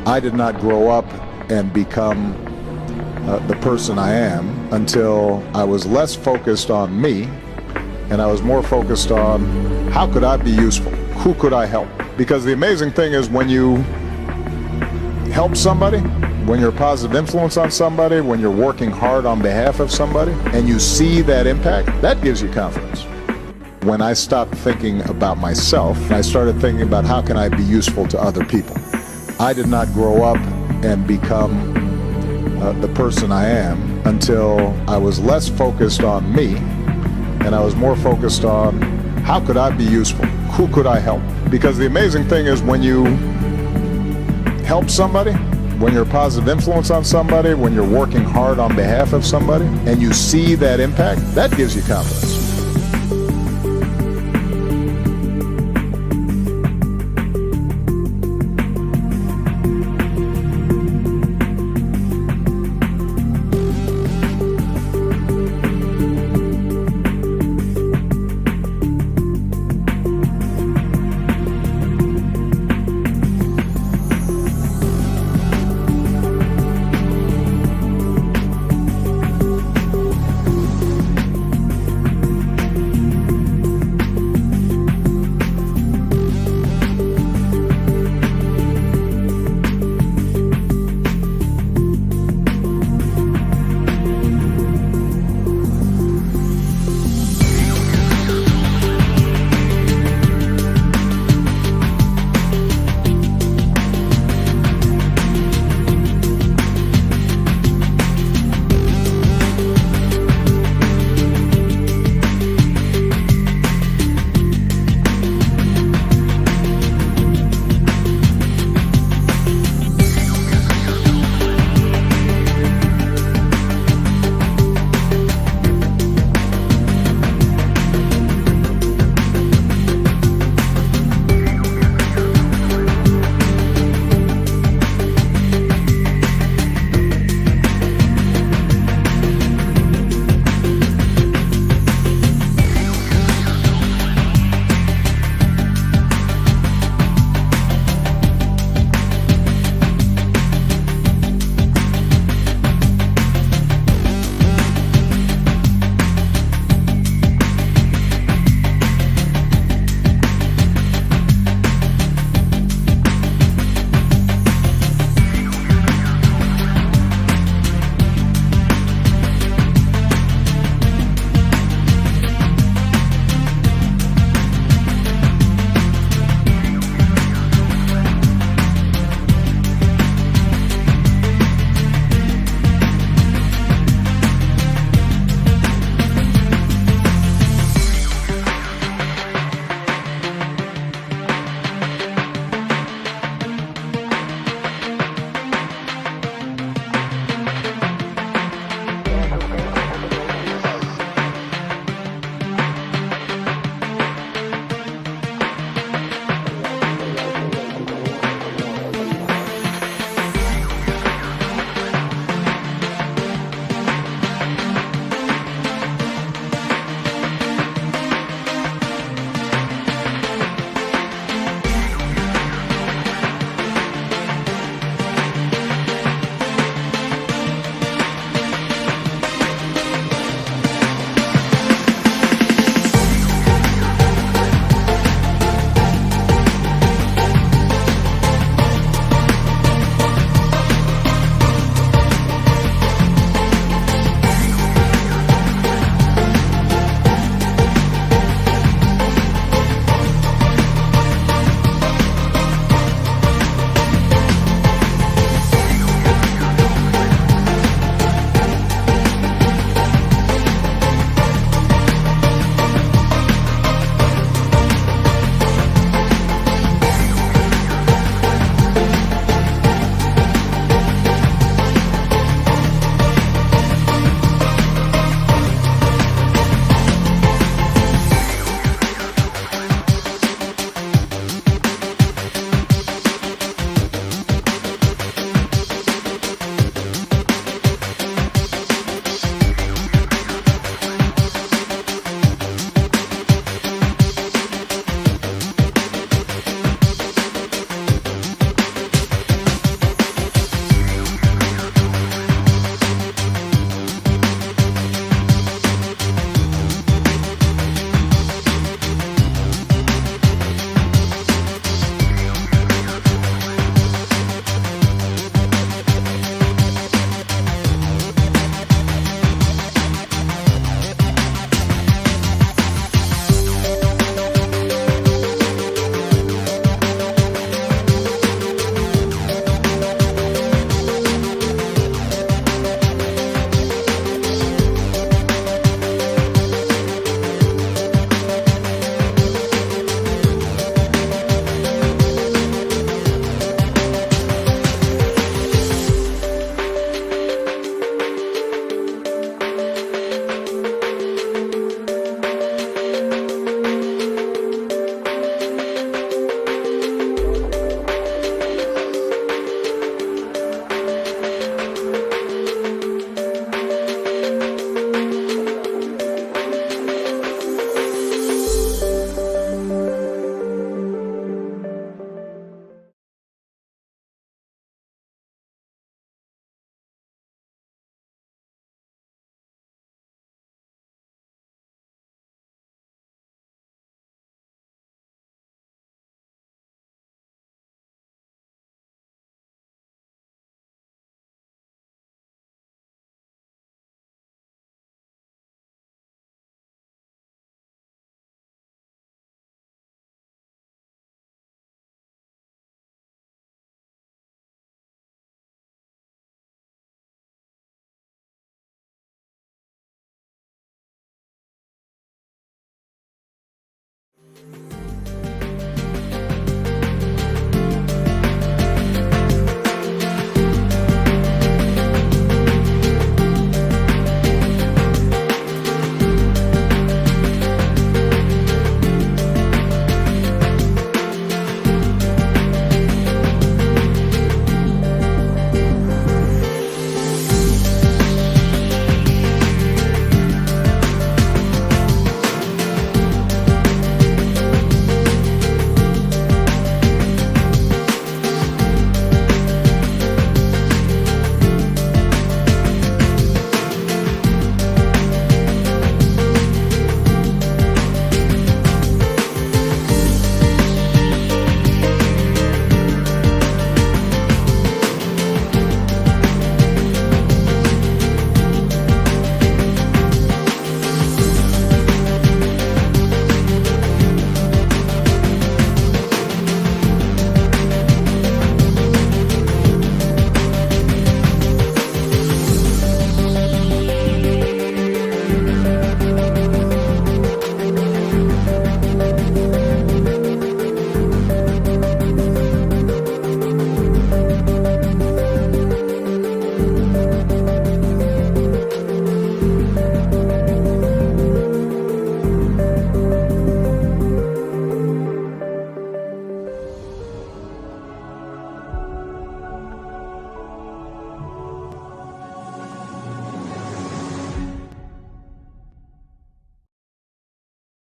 I did not grow up and become the person I am until I was less focused on me and I was more focused on how could I be useful? Who could I help? Because the amazing thing is when you help somebody, when you're a positive influence on somebody, when you're working hard on behalf of somebody, and you see that impact, that gives you confidence. When I stopped thinking about myself, I started thinking about how can I be useful to other people. I did not grow up and become the person I am until I was less focused on me and I was more focused on how could I be useful? Who could I help? Because the amazing thing is when you help somebody, when you're a positive influence on somebody, when you're working hard on behalf of somebody, and you see that impact, that gives you confidence.